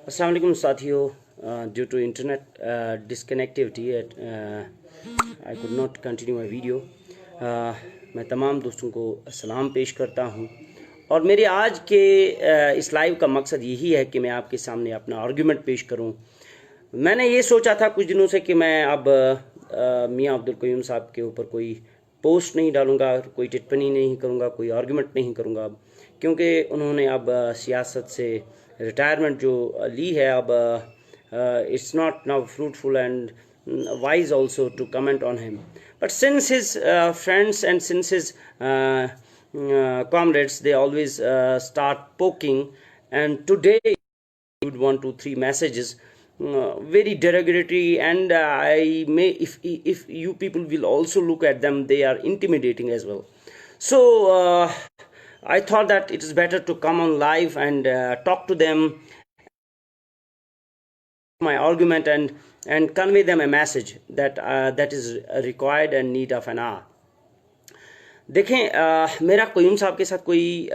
अस्सलाम वालेकुम साथियों, due to internet disconnectivity I could not continue my video. मैं तमाम दोस्तों को सलाम पेश करता हूँ और मेरे आज के इस लाइव का मकसद यही है कि मैं आपके सामने अपना आर्गूमेंट पेश करूँ। मैंने ये सोचा था कुछ दिनों से कि मैं अब मियाँ अब्दुल क़य्यूम साहब के ऊपर कोई पोस्ट नहीं डालूँगा, कोई टिप्पणी नहीं करूँगा, कोई आर्गूमेंट नहीं करूँगा अब, क्योंकि उन्होंने अब सियासत से रिटायरमेंट जो ली है। अब it's not now fruitful and wise also to comment on him, but since his friends and since his comrades, they always start poking, and today would want 2-3 messages very derogatory, and I may, if you people will also look at them, they are intimidating as well. So I thought that it is better to come on live and talk to them, my argument, and convey them a message that that is required and need of an hour. देखें, मेरा क़य्यूम साहब के साथ कोई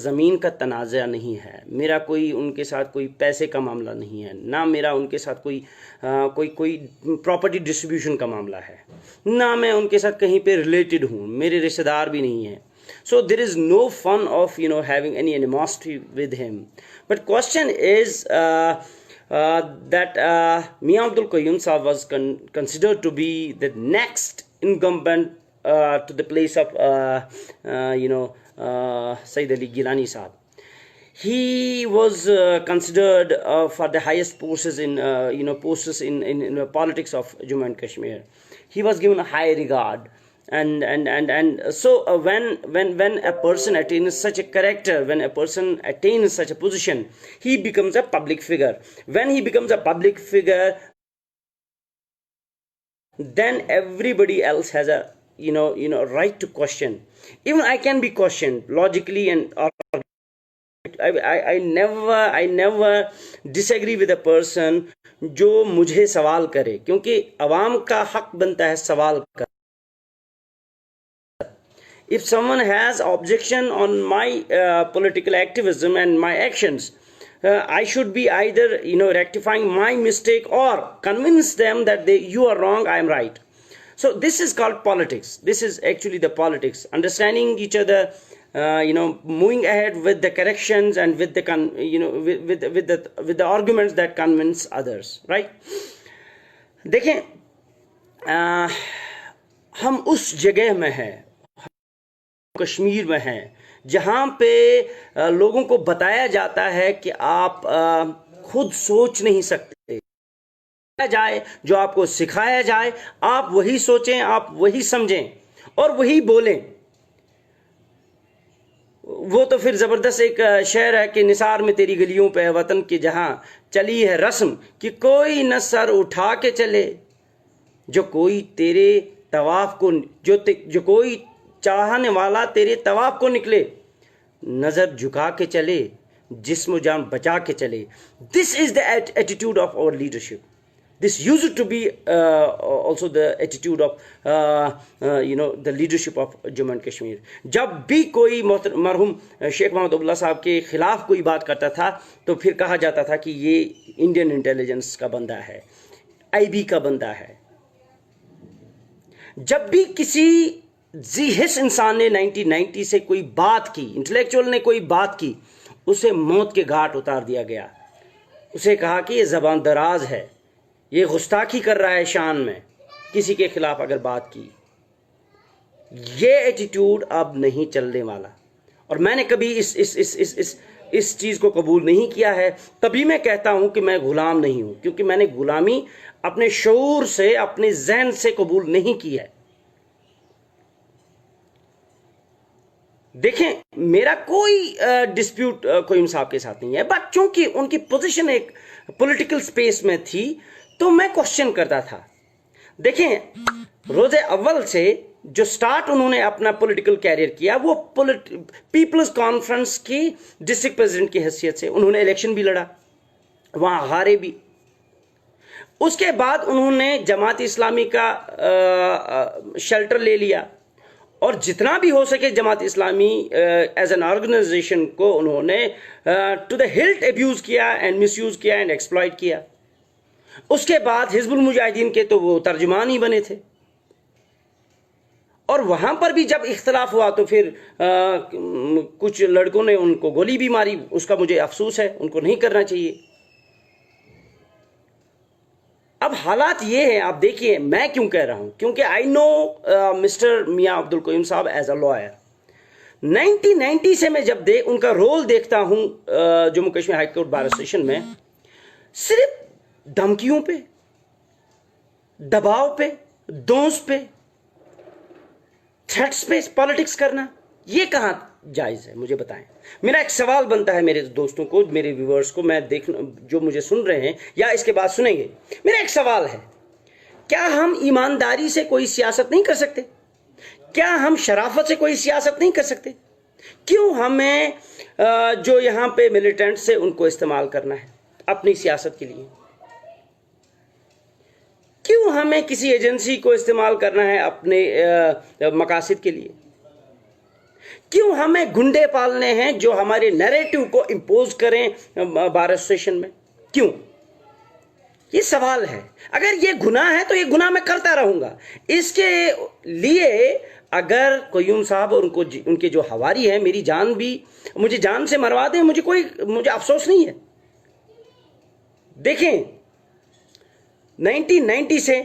ज़मीन का तनाज़ा नहीं है, मेरा कोई उनके साथ कोई पैसे का मामला नहीं है, ना मेरा उनके साथ कोई प्रॉपर्टी डिस्ट्रीब्यूशन का मामला है, ना मैं उनके साथ कहीं पे रिलेटेड हूँ, मेरे रिश्तेदार भी नहीं हैं. So there is no fun of having any animosity with him. But question is that Mian Abdul Qayyum Sahab was considered to be the next incumbent to the place of Sayyid Ali Gilani Sahab. He was considered for the highest posts in posts in politics of Jammu and Kashmir. He was given a high regard. And so when a person attains such a character, when a person attains such a position, he becomes a public figure. When he becomes a public figure, then everybody else has a right to question. Even I can be questioned logically, and I never disagree with a person जो मुझे सवाल करे, क्योंकि अवाम का हक बनता है सवाल कर. If someone has objection on my political activism and my actions, I should be either rectifying my mistake or convince them that you are wrong, I am right. So this is called politics. This is actually the politics, understanding each other, moving ahead with the corrections and with the with the arguments that convince others, right? देखें, हम उस जगह में हैं, कश्मीर में हैं, जहां पे लोगों को बताया जाता है कि आप खुद सोच नहीं सकते. जाए जो आपको सिखाया जाए, आप वही सोचें, आप वही समझें और वही बोलें. वो तो फिर जबरदस्त एक शेर है कि निसार में तेरी गलियों पे वतन की जहां चली है रस्म कि कोई न सर उठा के चले, जो कोई तेरे तवाफ को जो कोई चाहने वाला तेरे तवाफ को निकले, नजर झुका के चले, जिस्म जान बचा के चले. This is the attitude of our leadership. This used to be also the attitude of the leadership of Jammu and Kashmir. जब भी कोई मरहूम शेख मोहम्मद अब्दुल्ला साहब के खिलाफ कोई बात करता था तो फिर कहा जाता था कि ये इंडियन इंटेलिजेंस का बंदा है, IB का बंदा है. जब भी किसी जिहिस इंसान ने 1990 से कोई बात की, इंटेलेक्चुअल ने कोई बात की, उसे मौत के घाट उतार दिया गया. उसे कहा कि ये ज़बान दराज है, ये गुस्ताखी कर रहा है शान में, किसी के खिलाफ अगर बात की. ये एटीट्यूड अब नहीं चलने वाला और मैंने कभी इस चीज़ को कबूल नहीं किया है. तभी मैं कहता हूं कि मैं गुलाम नहीं हूं, क्योंकि मैंने गुलामी अपने शऊर से, अपने जहन से कबूल नहीं की है. देखें, मेरा कोई डिस्प्यूट क़य्यूम साहब के साथ नहीं है, बट चूंकि उनकी पोजीशन एक पॉलिटिकल स्पेस में थी तो मैं क्वेश्चन करता था. देखें, रोज़े अव्वल से जो स्टार्ट उन्होंने अपना पॉलिटिकल कैरियर किया, वो पीपल्स कॉन्फ्रेंस की डिस्ट्रिक्ट प्रेसिडेंट की हैसियत से उन्होंने इलेक्शन भी लड़ा, वहाँ हारे भी. उसके बाद उन्होंने जमात इस्लामी का शेल्टर ले लिया और जितना भी हो सके Jamaat Islami as an organisation को उन्होंने टू द हिल्ट अब्यूज किया एंड मिसयूज किया एंड एक्सप्लॉइट किया। उसके बाद हिजबुल मुजाहिदीन के तो वो तर्जुमान ही बने थे, और वहां पर भी जब इख्तलाफ हुआ तो फिर कुछ लड़कों ने उनको गोली भी मारी। उसका मुझे अफसोस है, उनको नहीं करना चाहिए। अब हालात ये है, आप देखिए मैं क्यों कह रहा हूं, क्योंकि आई नो मिस्टर मियां अब्दुल कोयूम साहब एज अ लॉयर। 1990 से मैं जब उनका रोल देखता हूं Jammu Kashmir high court bar association में, सिर्फ धमकियों पे, दबाव पे, दोष पे, थ्रेट्स पे पॉलिटिक्स करना, ये कहां जायज है? मुझे बताएं। मेरा एक सवाल बनता है मेरे दोस्तों को, मेरे व्यूअर्स को, मैं देख जो मुझे सुन रहे हैं या इसके बाद सुनेंगे, मेरा एक सवाल है, क्या हम ईमानदारी से कोई सियासत नहीं कर सकते? क्या हम शराफत से कोई सियासत नहीं कर सकते? क्यों हमें जो यहां पे मिलिटेंट्स से उनको इस्तेमाल करना है अपनी सियासत के लिए? क्यों हमें किसी एजेंसी को इस्तेमाल करना है अपने मकासद के लिए? क्यों हमें गुंडे पालने हैं जो हमारे नैरेटिव को इंपोज करें बार एसोसिएशन में? क्यों? ये सवाल है। अगर ये गुनाह है तो ये गुनाह मैं करता रहूंगा। इसके लिए अगर कोयूम साहब और उनके जो हवारी है, मेरी जान भी, मुझे जान से मरवा दें, मुझे अफसोस नहीं है। देखें, 1990 से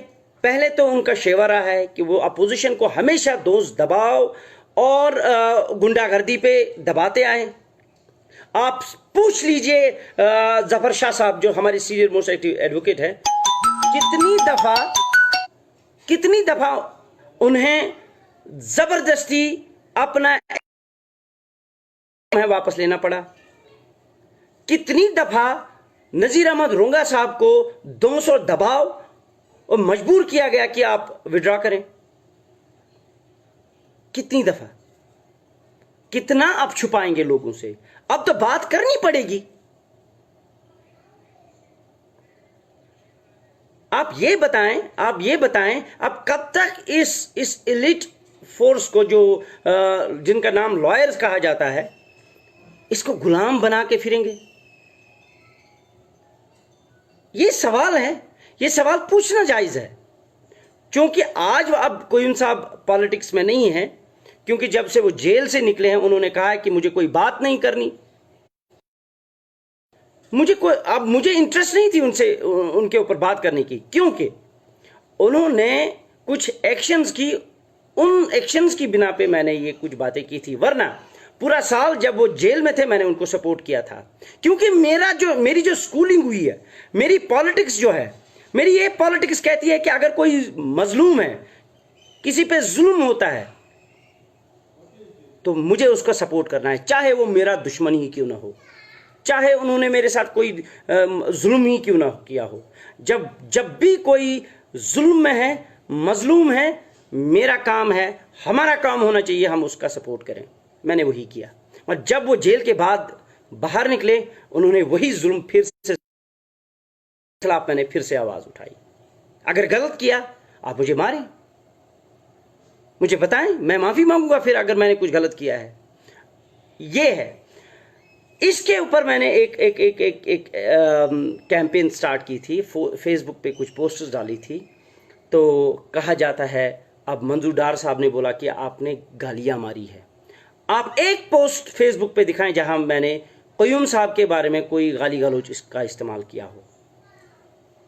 पहले तो उनका शेवा रहा है कि वो अपोजिशन को हमेशा दोष, दबाव और गुंडागर्दी पे दबाते आए। आप पूछ लीजिए जफर शाह साहब जो हमारे सीनियर मोस्ट एडवोकेट है, कितनी दफा उन्हें जबरदस्ती अपना वापस लेना पड़ा। कितनी दफा नजीर अहमद रोंगा साहब को दोष और दबाव और मजबूर किया गया कि आप विड्रॉ करें। कितनी दफा, कितना आप छुपाएंगे लोगों से? अब तो बात करनी पड़ेगी। आप ये बताएं अब कब तक इस एलिट फोर्स को, जो जिनका नाम लॉयर्स कहा जाता है, इसको गुलाम बना के फिरेंगे? ये सवाल है, ये सवाल पूछना जायज है। क्योंकि आज अब कोयूम साहब पॉलिटिक्स में नहीं है, क्योंकि जब से वो जेल से निकले हैं उन्होंने कहा है कि मुझे कोई बात नहीं करनी, मुझे इंटरेस्ट नहीं थी उनके ऊपर बात करने की, क्योंकि उन्होंने कुछ एक्शंस की, उन एक्शंस की बिना पे मैंने ये कुछ बातें की थी। वरना पूरा साल जब वो जेल में थे मैंने उनको सपोर्ट किया था, क्योंकि मेरी जो स्कूलिंग हुई है, मेरी पॉलिटिक्स जो है, मेरी ये पॉलिटिक्स कहती है कि अगर कोई मजलूम है, किसी पे जुल्म होता है, तो मुझे उसका सपोर्ट करना है, चाहे वो मेरा दुश्मन ही क्यों ना हो, चाहे उन्होंने मेरे साथ कोई जुल्म ही क्यों ना किया हो। जब भी कोई जुल्म में है, मजलूम है, मेरा काम है, हमारा काम होना चाहिए हम उसका सपोर्ट करें। मैंने वही किया, और जब वो जेल के बाद बाहर निकले उन्होंने वही जुल्म फिर से खिलाफ मैंने फिर से आवाज उठाई। अगर गलत किया आप मुझे मारें, मुझे बताएं, मैं माफी मांगूंगा फिर अगर मैंने कुछ गलत किया है। ये है, इसके ऊपर मैंने एक कैंपेन स्टार्ट की थी, फेसबुक पे कुछ पोस्टर्स डाली थी। तो कहा जाता है, अब मंजूर डार साहब ने बोला कि आपने गालियां मारी है। आप एक पोस्ट फेसबुक पे दिखाएं जहां मैंने कोयूम साहब के बारे में कोई गाली गलौज इसका इस्तेमाल किया हो।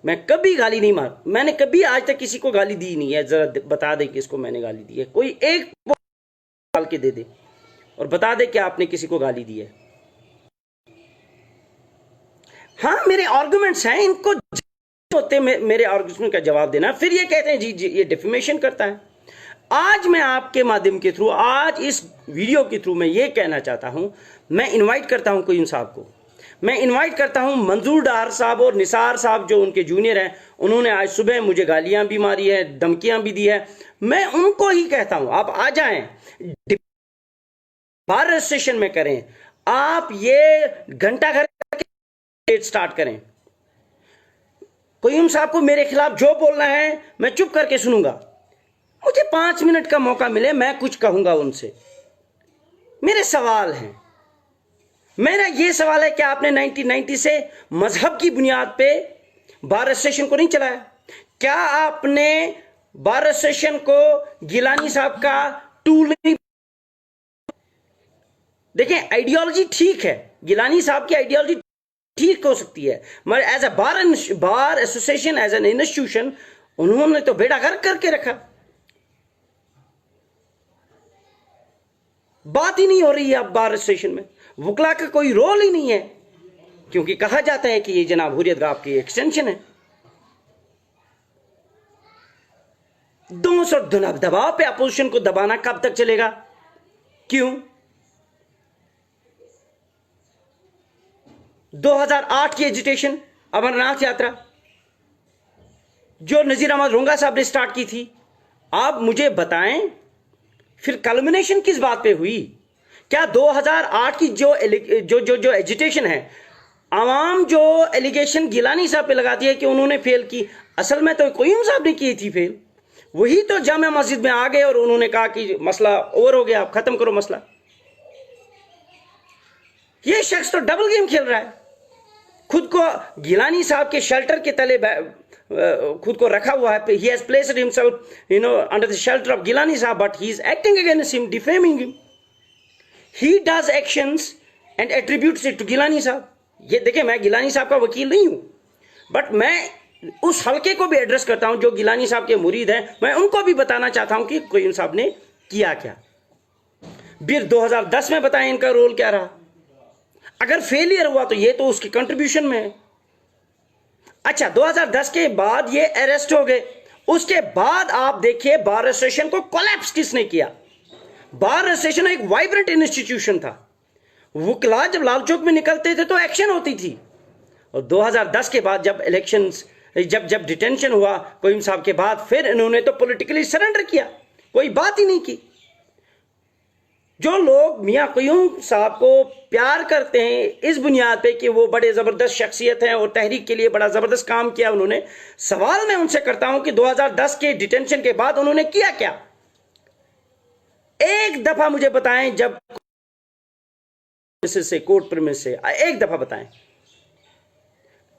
मैं कभी गाली नहीं मार, मैंने कभी आज तक किसी को गाली दी नहीं है। जरा बता दे कि इसको मैंने गाली दी है, कोई एक डाल के दे दे और बता दे कि आपने किसी को गाली दी है। हाँ, मेरे आर्गुमेंट्स हैं, इनको होते मेरे आर्गुमेंट का जवाब देना। फिर ये कहते हैं जी ये डिफेमेशन करता है। आज मैं आपके माध्यम के थ्रू, आज इस वीडियो के थ्रू मैं ये कहना चाहता हूं, मैं इनवाइट करता हूं कोयूम साहब को, मैं इनवाइट करता हूं मंजूर डार साहब और निसार साहब जो उनके जूनियर हैं, उन्होंने आज सुबह मुझे गालियां भी मारी है, धमकियां भी दी है। मैं उनको ही कहता हूं आप आ जाएं, बार रजिस्ट्रेशन में करें, आप ये घंटा घर स्टार्ट करें। कोयूम साहब को मेरे खिलाफ जो बोलना है मैं चुप करके सुनूंगा, मुझे 5 मिनट का मौका मिले, मैं कुछ कहूंगा उनसे। मेरे सवाल हैं। मेरा यह सवाल है कि आपने 1990 से मजहब की बुनियाद पे बार एसोसिएशन को नहीं चलाया? क्या आपने बार एसोसिएशन को गिलानी साहब का टूल नहीं? देखें, आइडियोलॉजी ठीक है, गिलानी साहब की आइडियोलॉजी ठीक हो सकती है, मगर as a bar association, as an institution, उन्होंने तो बेड़ा गर्क करके रखा। बात ही नहीं हो रही है अब बार एसोसिएशन में, वकला का कोई रोल ही नहीं है, क्योंकि कहा जाता है कि ये जनाब हुर्रियत गाह की एक्सटेंशन है। दोष और दबाव पे अपोजिशन को दबाना कब तक चलेगा? क्यों? 2008 की एजिटेशन, अमरनाथ यात्रा, जो नजीर अहमद रोंगा साहब ने स्टार्ट की थी, आप मुझे बताएं फिर कल्मिनेशन किस बात पे हुई? क्या 2008 की जो एजिटेशन है, आवाम जो एलिगेशन गिलानी साहब पे लगाती है कि उन्होंने फेल की, असल में तो क़य्यूम साहब ने की थी फेल। वही तो जामा मस्जिद में आ गए और उन्होंने कहा कि मसला ओवर हो गया, आप खत्म करो मसला। ये शख्स तो डबल गेम खेल रहा है, खुद को गिलानी साहब के शेल्टर के तले खुद को रखा हुआ है। he has placed himself, under the shelter of Gilani Sahab, but he is acting against him, defaming him. He does actions and attributes it to Gilani Sahab. ये देखें, मैं गिलानी साहब का वकील नहीं हूं, बट मैं उस हल्के को भी एड्रेस करता हूं जो गिलानी साहब के मुरीद हैं। मैं उनको भी बताना चाहता हूं कि क़य्यूम साहब ने किया क्या। फिर 2010 में बताएं इनका रोल क्या रहा। अगर फेलियर हुआ तो ये तो उसकी कंट्रीब्यूशन में है। अच्छा, 2010 के बाद ये अरेस्ट हो गए, उसके बाद आप देखिए बार एसोसिएशन को कोलैप्स किसने किया? बार एसोसिएशन एक वाइब्रेंट इंस्टीट्यूशन था, वकला जब लाल चौक में निकलते थे तो एक्शन होती थी। और 2010 के बाद जब इलेक्शंस, जब डिटेंशन हुआ क़य्यूम साहब के बाद, फिर इन्होंने तो पॉलिटिकली सरेंडर किया, कोई बात ही नहीं की। जो लोग मियां क़य्यूम साहब को प्यार करते हैं इस बुनियाद पे कि वो बड़े ज़बरदस्त शख्सियत हैं और तहरीक के लिए बड़ा ज़बरदस्त काम किया उन्होंने, सवाल मैं उनसे करता हूं कि 2010 के डिटेंशन के बाद उन्होंने किया क्या? एक दफा मुझे बताएं, जब से कोर्ट प्रीमिस से एक दफा बताएं।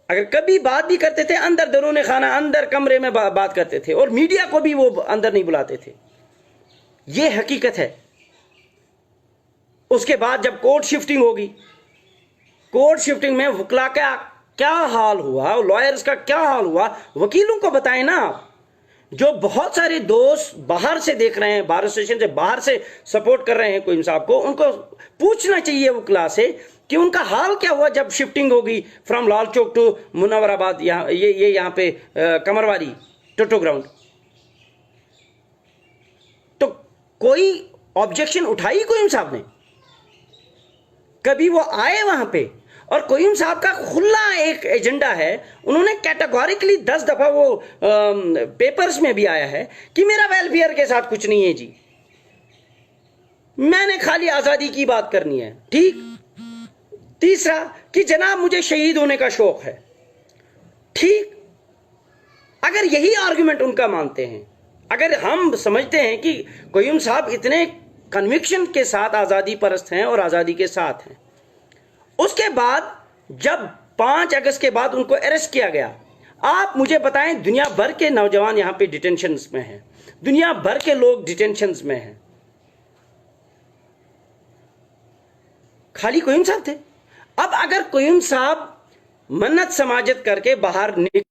अगर कभी बात भी करते थे, अंदर दरूने खाना, अंदर कमरे में बात करते थे, और मीडिया को भी वो अंदर नहीं बुलाते थे। ये हकीकत है। उसके बाद जब कोर्ट शिफ्टिंग होगी, कोर्ट शिफ्टिंग में वकला का क्या हाल हुआ, लॉयर्स का क्या हाल हुआ, वकीलों को बताएं ना आप। जो बहुत सारे दोस्त बाहर से देख रहे हैं, बार एसोसिएशन से बाहर से सपोर्ट कर रहे हैं क़य्यूम साहब को, उनको पूछना चाहिए वकला से कि उनका हाल क्या हुआ जब शिफ्टिंग होगी फ्रॉम लाल चौक टू मुनव्वराबाद, ये यहाँ पे कमरवारी टोटो ग्राउंड। तो कोई ऑब्जेक्शन उठाई क़य्यूम साहब ने? कभी वो आए वहां पे? और क़य्यूम साहब का खुला एक एजेंडा है, उन्होंने कैटेगोरिकली 10 दफा वो पेपर्स में भी आया है कि मेरा वेलफेयर के साथ कुछ नहीं है जी, मैंने खाली आजादी की बात करनी है। ठीक। तीसरा कि जनाब मुझे शहीद होने का शौक है। ठीक। अगर यही आर्गुमेंट उनका मानते हैं, अगर हम समझते हैं कि क़य्यूम साहब इतने कन्विक्शन के साथ आज़ादी परस्त हैं और आज़ादी के साथ हैं, उसके बाद जब 5 अगस्त के बाद उनको अरेस्ट किया गया, आप मुझे बताएं, दुनिया भर के नौजवान यहां पे डिटेंशंस में हैं, दुनिया भर के लोग डिटेंशंस में हैं, खाली क़य्यूम साहब थे। अब अगर क़य्यूम साहब मन्नत समाजत करके बाहर निकल,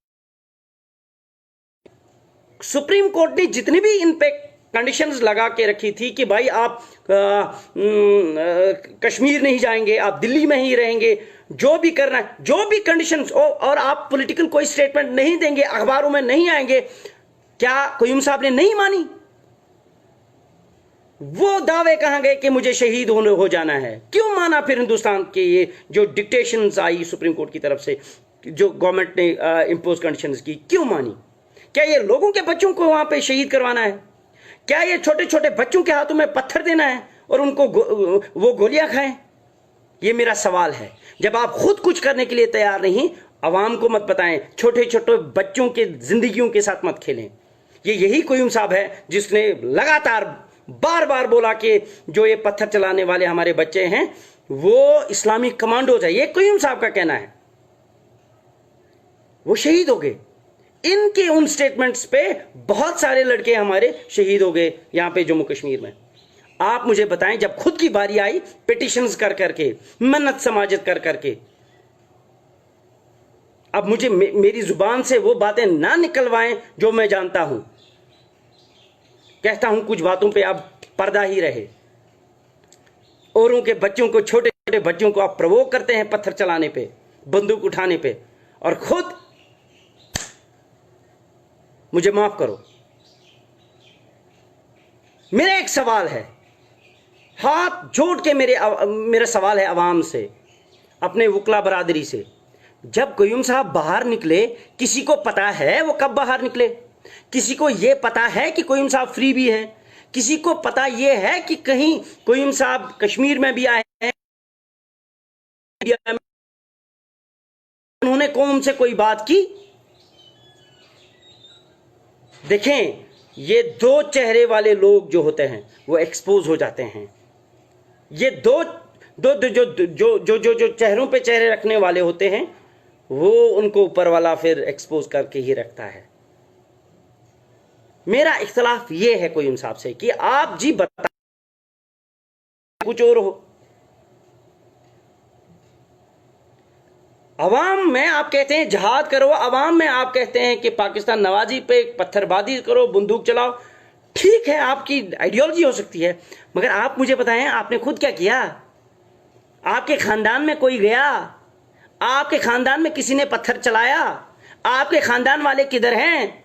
सुप्रीम कोर्ट ने जितनी भी इन पे कंडीशंस लगा के रखी थी कि भाई आप कश्मीर नहीं जाएंगे, आप दिल्ली में ही रहेंगे, जो भी करना है, जो भी कंडीशंस, और आप पॉलिटिकल कोई स्टेटमेंट नहीं देंगे, अखबारों में नहीं आएंगे, क्या क़य्यूम साहब ने नहीं मानी? वो दावे कहां गए कि मुझे शहीद हो जाना है? क्यों माना फिर हिंदुस्तान के ये जो डिक्टेशंस आई सुप्रीम कोर्ट की तरफ से, जो गवर्नमेंट ने इंपोज कंडीशंस की, क्यों मानी? क्या ये लोगों के बच्चों को वहां पे शहीद करवाना है? क्या ये छोटे छोटे बच्चों के हाथों में पत्थर देना है और उनको वो गोलियां खाएं? ये मेरा सवाल है। जब आप खुद कुछ करने के लिए तैयार नहीं, आवाम को मत बताएं, छोटे छोटे बच्चों के जिंदगियों के साथ मत खेलें। ये यही क्यूम साहब है जिसने लगातार बार बार बोला कि जो ये पत्थर चलाने वाले हमारे बच्चे हैं वो इस्लामिक कमांडोज है। ये क्यूम साहब का कहना है। वो शहीद हो गए। इनके उन स्टेटमेंट्स पे बहुत सारे लड़के हमारे शहीद हो गए यहां पे जम्मू कश्मीर में। आप मुझे बताएं, जब खुद की बारी आई पिटिशंस कर करके, मन्नत समाजत कर करके, अब मुझे मेरी जुबान से वो बातें ना निकलवाएं जो मैं जानता हूं। कहता हूं कुछ बातों पे अब पर्दा ही रहे। औरों के बच्चों को, छोटे छोटे बच्चों को आप प्रवोक करते हैं पत्थर चलाने पे, बंदूक उठाने पे, और खुद, मुझे माफ करो, मेरा एक सवाल है, हाथ जोड़ के मेरा सवाल है अवाम से, अपने वकला बरादरी से। जब क्यूम साहब बाहर निकले, किसी को पता है वो कब बाहर निकले? किसी को यह पता है कि क्यूम साहब फ्री भी है? किसी को पता यह है कि कहीं क्यूम साहब कश्मीर में भी आए हैं, उन्होंने कौम से कोई बात की? देखें, ये दो चेहरे वाले लोग जो होते हैं वो एक्सपोज हो जाते हैं। ये दो दो जो जो जो जो जो चेहरों पे चेहरे रखने वाले होते हैं वो उनको ऊपर वाला फिर एक्सपोज करके ही रखता है। मेरा इख्तलाफ ये है क्यूम साहब से कि आप जी बता कुछ और हो। अवाम में आप कहते हैं जहाद करो, अवाम में आप कहते हैं कि पाकिस्तान नवाजी पे पत्थरबाजी करो, बंदूक चलाओ। ठीक है, आपकी आइडियोलॉजी हो सकती है, मगर आप मुझे बताएं आपने खुद क्या किया? आपके खानदान में कोई गया? आपके खानदान में किसी ने पत्थर चलाया? आपके खानदान वाले किधर हैं?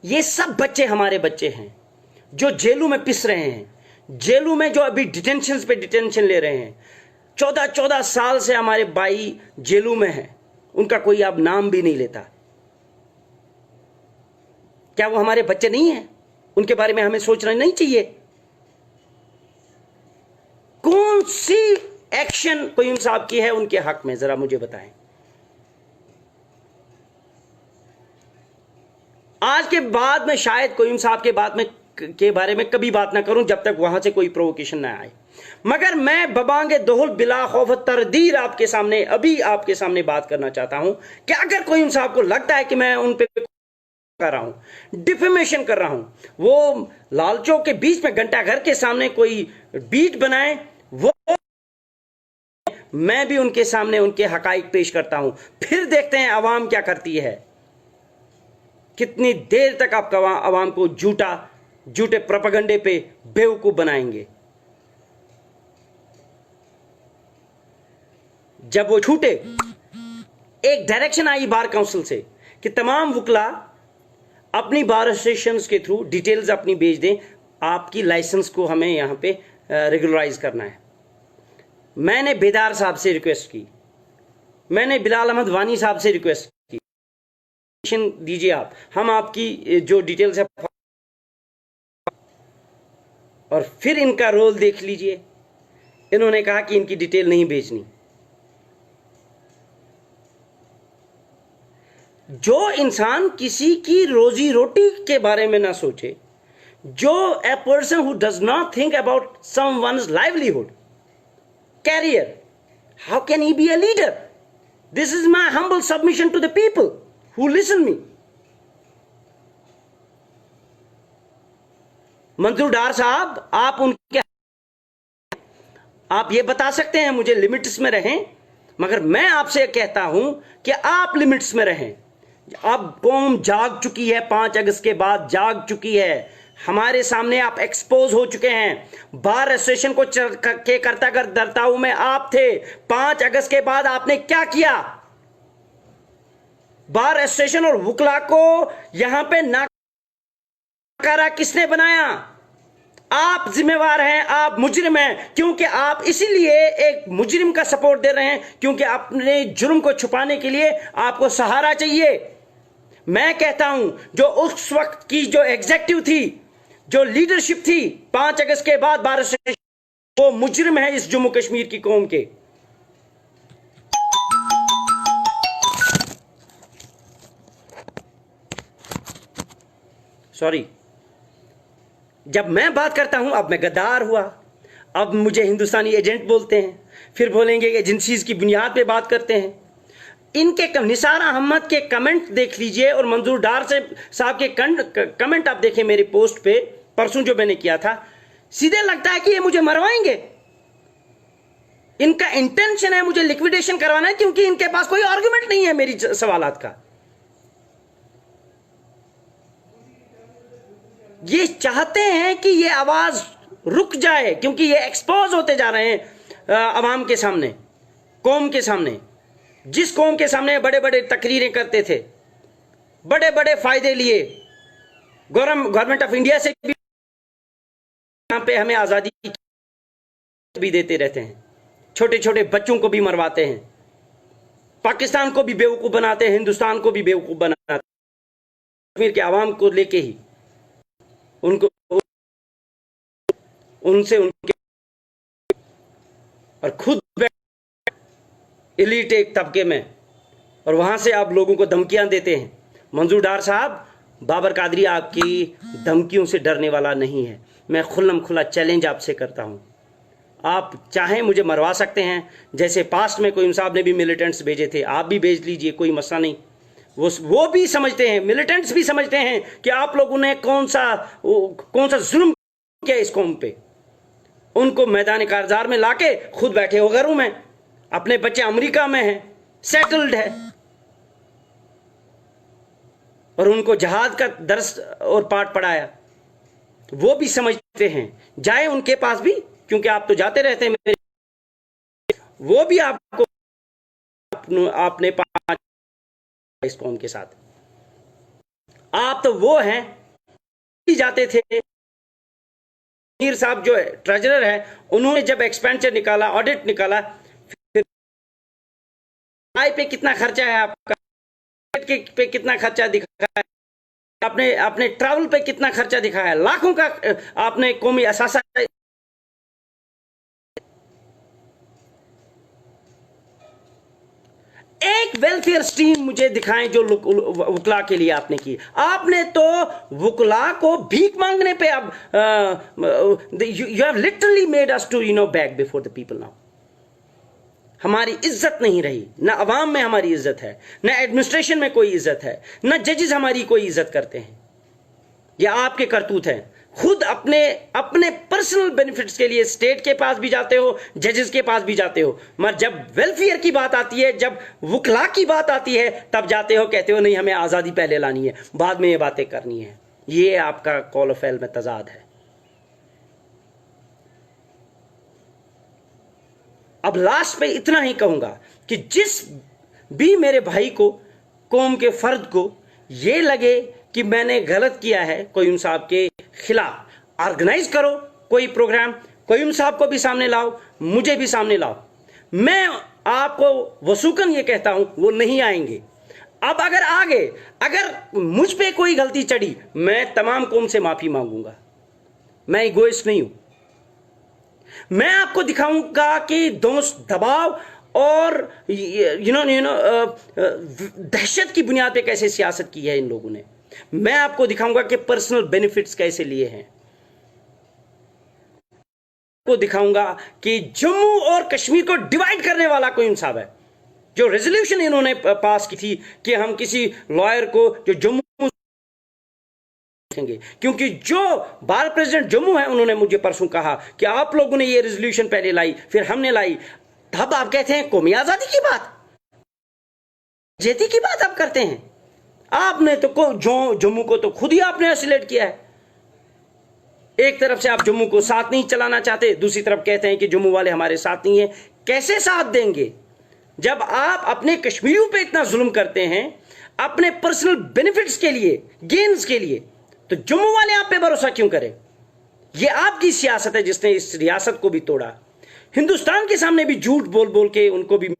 ये सब बच्चे हमारे बच्चे हैं जो जेलों में पिस रहे हैं, जेलों में जो अभी डिटेंशन पे डिटेंशन ले रहे हैं। 14-14 साल से हमारे भाई जेलों में हैं, उनका कोई अब नाम भी नहीं लेता। क्या वो हमारे बच्चे नहीं हैं? उनके बारे में हमें सोचना नहीं चाहिए? कौन सी एक्शन क्यूम साहब की है उनके हक में, जरा मुझे बताएं। आज के बाद में शायद क्यूम साहब के बारे में कभी बात ना करूं जब तक वहां से कोई प्रोवोकेशन ना आए, मगर मैं बबांगे दोहल बिला खौफ तरदीर आपके सामने अभी आपके सामने बात करना चाहता हूं कि अगर क्यूम साहब को लगता है कि मैं उन पे कर रहा हूं, डिफेमेशन कर रहा हूं, वो लाल चौक के बीच में घंटा घर के सामने कोई बीट बनाए, वो मैं भी उनके सामने उनके हकाइक पेश करता हूं, फिर देखते हैं अवाम क्या करती है। कितनी देर तक आप अवाम को झूठे प्रोपेगेंडे पे बेवकूफ बनाएंगे। जब वो छूटे, एक डायरेक्शन आई बार काउंसिल से कि तमाम वकला अपनी बार एसोसिएशन के थ्रू डिटेल्स अपनी भेज दें, आपकी लाइसेंस को हमें यहां पे रेगुलराइज करना है। मैंने बेदार साहब से रिक्वेस्ट की, मैंने बिलाल अहमद वानी साहब से रिक्वेस्ट की, दीजिए आप, हम आपकी जो डिटेल्स है, और फिर इनका रोल देख लीजिए। इन्होंने कहा कि इनकी डिटेल नहीं भेजनी। जो इंसान किसी की रोजी रोटी के बारे में ना सोचे, जो a person who does not think about someone's livelihood, career, how can he be a leader? This is my humble submission to the people who listen me. Manzoor Dar साहब, आप ये बता सकते हैं मुझे लिमिट्स में रहें, मगर मैं आपसे कहता हूं कि आप लिमिट्स में रहें। अब कौम जाग चुकी है, 5 अगस्त के बाद जाग चुकी है। हमारे सामने आप एक्सपोज हो चुके हैं। बार एसोसिएशन को के कर्ता दर्ताओं में आप थे। 5 अगस्त के बाद आपने क्या किया? बार एसोसिएशन और वकला को यहां पे नाकारा किसने बनाया? आप जिम्मेवार हैं, आप मुजरिम हैं, क्योंकि आप इसीलिए एक मुजरिम का सपोर्ट दे रहे हैं, क्योंकि अपने जुर्म को छुपाने के लिए आपको सहारा चाहिए। मैं कहता हूं जो उस वक्त की जो एग्जेक्टिव थी, जो लीडरशिप थी 5 अगस्त के बाद 12 से, वो मुजरिम है इस जम्मू कश्मीर की कौम के। सॉरी, जब मैं बात करता हूं अब मैं गद्दार हुआ, अब मुझे हिंदुस्तानी एजेंट बोलते हैं, फिर बोलेंगे एजेंसीज की बुनियाद पे बात करते हैं। इनके निसार अहमद के कमेंट देख लीजिए और मंजूर डार साहब के कमेंट आप देखें मेरे पोस्ट पे परसों जो मैंने किया था, सीधे लगता है कि ये मुझे मरवाएंगे। इनका इंटेंशन है मुझे लिक्विडेशन करवाना है, क्योंकि इनके पास कोई आर्गुमेंट नहीं है मेरी सवालात का। ये चाहते हैं कि ये आवाज रुक जाए, क्योंकि ये एक्सपोज होते जा रहे हैं अवाम के सामने, कौम के सामने। जिस कौम के सामने बड़े बड़े तकरीरें करते थे, बड़े बड़े फायदे लिए, गवर्नमेंट ऑफ इंडिया से भी यहां पे हमें आजादी भी देते रहते हैं, छोटे छोटे बच्चों को भी मरवाते हैं, पाकिस्तान को भी बेवकूफ बनाते हैं, हिंदुस्तान को भी बेवकूफ बनाते हैं, कश्मीर के आवाम को लेके ही उनको उनसे उनके और खुद एलीट एक तबके में, और वहां से आप लोगों को धमकियां देते हैं। मंजूर डार साहब, बाबर कादरी आपकी धमकियों से डरने वाला नहीं है। मैं खुल्लम खुला चैलेंज आपसे करता हूं, आप चाहें मुझे मरवा सकते हैं, जैसे पास्ट में कोई साहब ने भी मिलिटेंट्स भेजे थे, आप भी भेज लीजिए, कोई मसला नहीं। वो भी समझते हैं, मिलिटेंट्स भी समझते हैं कि आप लोगों ने कौन सा जुल्म किया इस कौम पे। उनको मैदान कारजार में लाके खुद बैठे हो घरों में, अपने बच्चे अमेरिका में हैं, सेटल्ड है, और उनको जहाद का दर्स और पाठ पढ़ाया। वो भी समझते हैं, जाए उनके पास भी, क्योंकि आप तो जाते रहते हैं मेरे, वो भी आपको आपने पांच इस कौम के साथ, आप तो वो हैं जाते थे। मीर साहब जो ट्रेजरर है, उन्होंने जब एक्सपेंडिचर निकाला, ऑडिट निकाला, फिर पे कितना खर्चा है आपका, पे कितना खर्चा दिखा है आपने, अपने ट्रैवल पे कितना खर्चा दिखाया है, लाखों का आपने कौमी असासा। एक वेलफेयर स्कीम मुझे दिखाएं जो वुकला के लिए आपने की। आपने तो वुकला को भीख मांगने पे अब you have literally made us to back before the people now. हमारी इज्जत नहीं रही, ना अवाम में हमारी इज्जत है, ना एडमिनिस्ट्रेशन में कोई इज्जत है, ना जजेस हमारी कोई इज्जत करते हैं। यह आपके करतूत हैं। खुद अपने पर्सनल बेनिफिट्स के लिए स्टेट के पास भी जाते हो, जजेस के पास भी जाते हो, मगर जब वेलफेयर की बात आती है, जब वुकला की बात आती है, तब जाते हो, कहते हो नहीं हमें आजादी पहले लानी है, बाद में ये बातें करनी है। ये आपका कॉल ऑफ फेल में तजाद है। अब लास्ट पे इतना ही कहूंगा कि जिस भी मेरे भाई को, कौम के फर्द को ये लगे कि मैंने गलत किया है कोयूम साहब के खिलाफ, ऑर्गेनाइज करो कोई प्रोग्राम, कोयूम साहब को भी सामने लाओ, मुझे भी सामने लाओ। मैं आपको वसूकन ये कहता हूं, वो नहीं आएंगे। अब अगर आगे, अगर मुझ पे कोई गलती चढ़ी, मैं तमाम कौम से माफी मांगूंगा। मैं इगोइस्ट नहीं हूं। मैं आपको दिखाऊंगा कि दोस्त दबाव और दहशत की बुनियाद पे कैसे सियासत की है इन लोगों ने। मैं आपको दिखाऊंगा कि पर्सनल बेनिफिट्स कैसे लिए हैं। को दिखाऊंगा कि जम्मू और कश्मीर को डिवाइड करने वाला कोई साहब है। जो रेजोल्यूशन इन्होंने पास की थी कि हम किसी लॉयर को जो जम्मू, क्योंकि जो बार प्रेसिडेंट जम्मू है, उन्होंने मुझे परसों कहा कि आप लोगों ने ये रेजोल्यूशन पहले लाई, फिर हमने लाई। तब आप कहते हैं कौमी आजादी की बात, जेती की बात आप करते हैं। आपने तो जम्मू को तो खुद ही आपने आइसोलेट किया है। एक तरफ से आप जम्मू को साथ नहीं चलाना चाहते, दूसरी तरफ कहते हैं कि जम्मू वाले हमारे साथ नहीं है। कैसे साथ देंगे जब आप अपने कश्मीरियों पे इतना जुल्म करते हैं, अपने पर्सनल बेनिफिट्स के लिए, गेन्स के लिए? तो जम्मू वाले आप पे भरोसा क्यों करें? यह आपकी सियासत है जिसने इस रियासत को भी तोड़ा। हिंदुस्तान के सामने भी झूठ बोल बोल के उनको भी,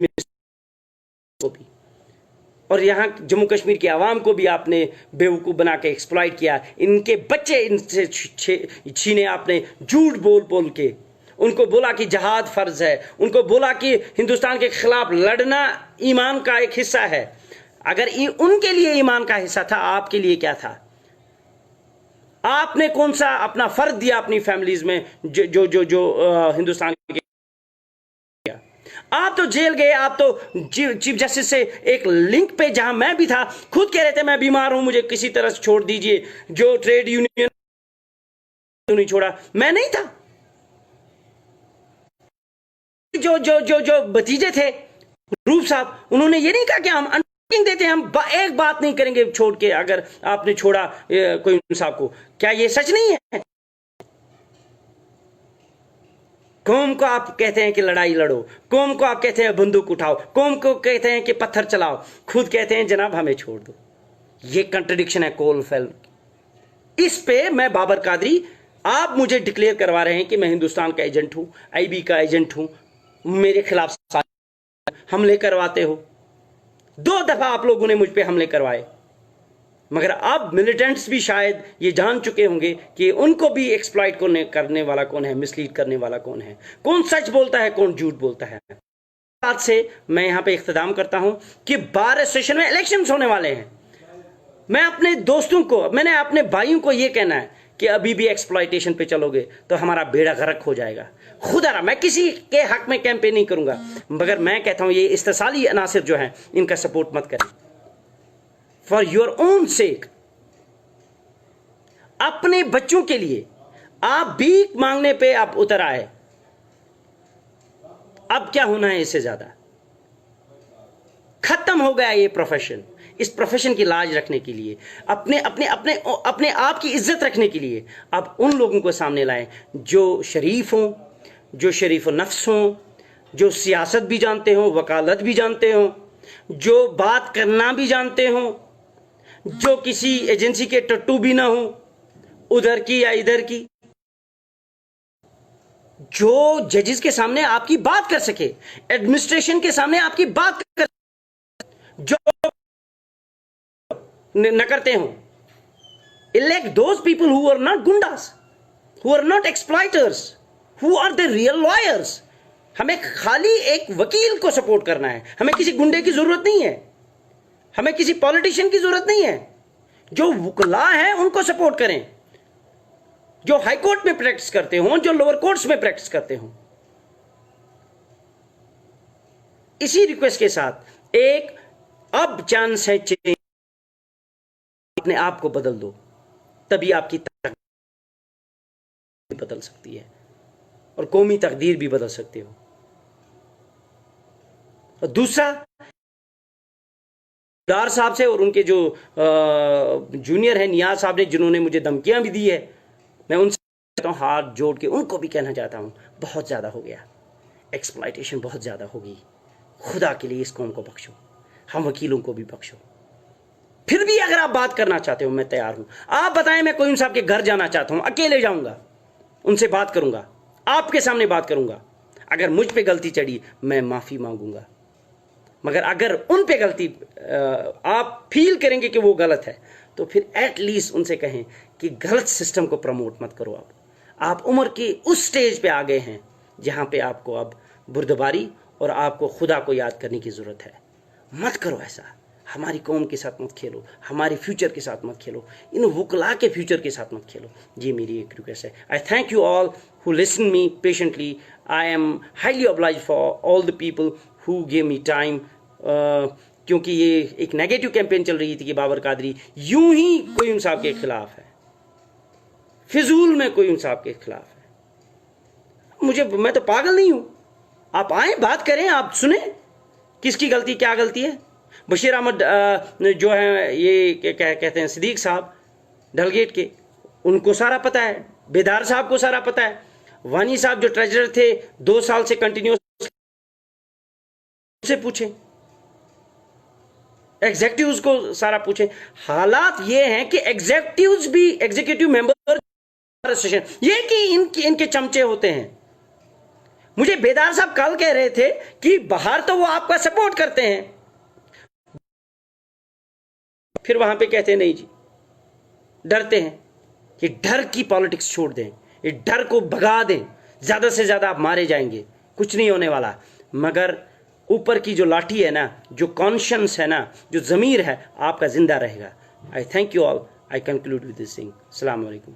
और यहां जम्मू कश्मीर के आवाम को भी आपने बेवकूफ बना के एक्सप्लॉइट किया। इनके बच्चे इनसे छीने आपने, झूठ बोल बोल के। उनको बोला कि जहाद फर्ज है, उनको बोला कि हिंदुस्तान के खिलाफ लड़ना ईमान का एक हिस्सा है। अगर उनके लिए ईमान का हिस्सा था, आपके लिए क्या था? आपने कौन सा अपना फर्ज दिया अपनी फैमिलीज में जो हिंदुस्तान के? आप तो जेल गए, आप तो चीफ जस्टिस से एक लिंक पे, जहां मैं भी था, खुद कह रहे थे मैं बीमार हूं, मुझे किसी तरह से छोड़ दीजिए। जो ट्रेड यूनियन नहीं छोड़ा, मैं नहीं था। जो भतीजे थे रूप साहब, उन्होंने ये नहीं कहा कि हम देते हैं, हम एक बात नहीं करेंगे छोड़ के, अगर आपने छोड़ा कोई साहब को। क्या ये सच नहीं है? कौम को आप कहते हैं कि लड़ाई लड़ो, कौम को आप कहते हैं बंदूक उठाओ, कौम को कहते हैं कि पत्थर चलाओ, खुद कहते हैं जनाब हमें छोड़ दो। ये कंट्रडिक्शन है कोलफेल। इस पे मैं बाबर कादरी, आप मुझे डिक्लेयर करवा रहे हैं कि मैं हिंदुस्तान का एजेंट हूं, आईबी का एजेंट हूं, मेरे खिलाफ हमले करवाते हो। 2 दफा आप लोगों ने मुझ पे हमले करवाए, मगर अब मिलिटेंट्स भी शायद ये जान चुके होंगे कि उनको भी एक्सप्लॉइट करने वाला कौन है, मिसलीड करने वाला कौन है, कौन सच बोलता है, कौन झूठ बोलता है। बात से मैं यहां पे इख्तिताम करता हूं कि 12 सेशन में इलेक्शंस होने वाले हैं। मैं अपने दोस्तों को, मैंने अपने भाइयों को यह कहना है कि अभी भी एक्सप्लॉइटेशन पे चलोगे तो हमारा बेड़ा गर्क हो जाएगा। खुदा मैं किसी के हक में कैंपेन नहीं करूंगा, मगर मैं कहता हूं ये इस्तेसाली अनासिर जो हैं इनका सपोर्ट मत करें। फॉर योर ओन सेक, अपने बच्चों के लिए आप भीख मांगने पे आप उतर आए। अब क्या होना है इससे ज्यादा? खत्म हो गया ये प्रोफेशन। इस प्रोफेशन की लाज रखने के लिए, अपने अपने अपने अपने आप की इज्जत रखने के लिए आप उन लोगों को सामने लाएं जो शरीफ हों, जो शरीफ नफ्स हों, जो सियासत भी जानते हों, वकालत भी जानते हों, जो बात करना भी जानते हों, जो किसी एजेंसी के टट्टू भी ना हो, उधर की या इधर की, जो जजेस के सामने आपकी बात कर सके, एडमिनिस्ट्रेशन के सामने आपकी बात कर, जो न करते हो। Elect those people who are not gundas, who are not exploiters, who are the real lawyers. हमें खाली एक वकील को सपोर्ट करना है, हमें किसी गुंडे की जरूरत नहीं है, हमें किसी पॉलिटिशियन की जरूरत नहीं है। जो वकला हैं उनको सपोर्ट करें, जो हाई कोर्ट में प्रैक्टिस करते हो, जो लोअर कोर्ट्स में प्रैक्टिस करते हो। इसी रिक्वेस्ट के साथ एक अब चांस है, अपने आप को बदल दो, तभी आपकी तकदीर बदल सकती है और कौमी तकदीर भी बदल सकते हो। और दूसरा, दार साहब से और उनके जो जूनियर है नियाज साहब ने, जिन्होंने मुझे धमकियां भी दी है, मैं उनसे हाथ जोड़ के उनको भी कहना चाहता हूं, बहुत ज्यादा हो गया, एक्सप्लॉइटेशन बहुत ज्यादा होगी। खुदा के लिए इस कौम को बख्शो, हम वकीलों को भी बख्शो। फिर भी अगर आप बात करना चाहते हो, मैं तैयार हूं। आप बताएं, मैं कोई साहब के घर जाना चाहता हूं, अकेले जाऊंगा, उनसे बात करूंगा, आपके सामने बात करूंगा। अगर मुझ पे गलती चढ़ी, मैं माफी मांगूंगा, मगर अगर उन पे गलती आप फील करेंगे कि वो गलत है, तो फिर एटलीस्ट उनसे कहें कि गलत सिस्टम को प्रमोट मत करो। आप उम्र के उस स्टेज पे आ गए हैं जहां पे आपको अब बुर्दबारी और आपको खुदा को याद करने की जरूरत है। मत करो ऐसा, हमारी कौम के साथ मत खेलो, हमारे फ्यूचर के साथ मत खेलो, इन वकला के फ्यूचर के साथ मत खेलो। ये मेरी एक रिक्वेस्ट है। I thank you all who listen me patiently. I am highly oblige for all the people who give me time, क्योंकि ये एक नेगेटिव कैंपेन चल रही थी कि बाबर कादरी यूं ही कोई साहब के खिलाफ है, फिजूल में कोई साहब के खिलाफ है। मैं तो पागल नहीं हूं। आप आए, बात करें, आप सुने किसकी गलती, क्या गलती है। बशीर अहमद जो है, ये क्या कहते हैं, सिद्दीक साहब डलगेट के, उनको सारा पता है। बेदार साहब को सारा पता है। वानी साहब जो ट्रेजरर थे 2 साल से कंटिन्यूस, से पूछें, एग्जीक्यूटिव्स को सारा पूछें। हालात ये हैं कि एग्जीक्यूटिव्स भी, एग्जीक्यूटिव मेंबर ये कि इनके चमचे होते हैं। मुझे बेदार साहब कल कह रहे थे कि बाहर तो वो आपका सपोर्ट करते हैं, फिर वहां पे कहते हैं नहीं जी, डरते हैं। ये डर की पॉलिटिक्स छोड़ दें, ये डर को भगा दें। ज्यादा से ज्यादा आप मारे जाएंगे, कुछ नहीं होने वाला। मगर ऊपर की जो लाठी है ना, जो कॉन्शियंस है ना, जो जमीर है, आपका जिंदा रहेगा। आई thank you all. I conclude with this thing. Assalamu alaikum.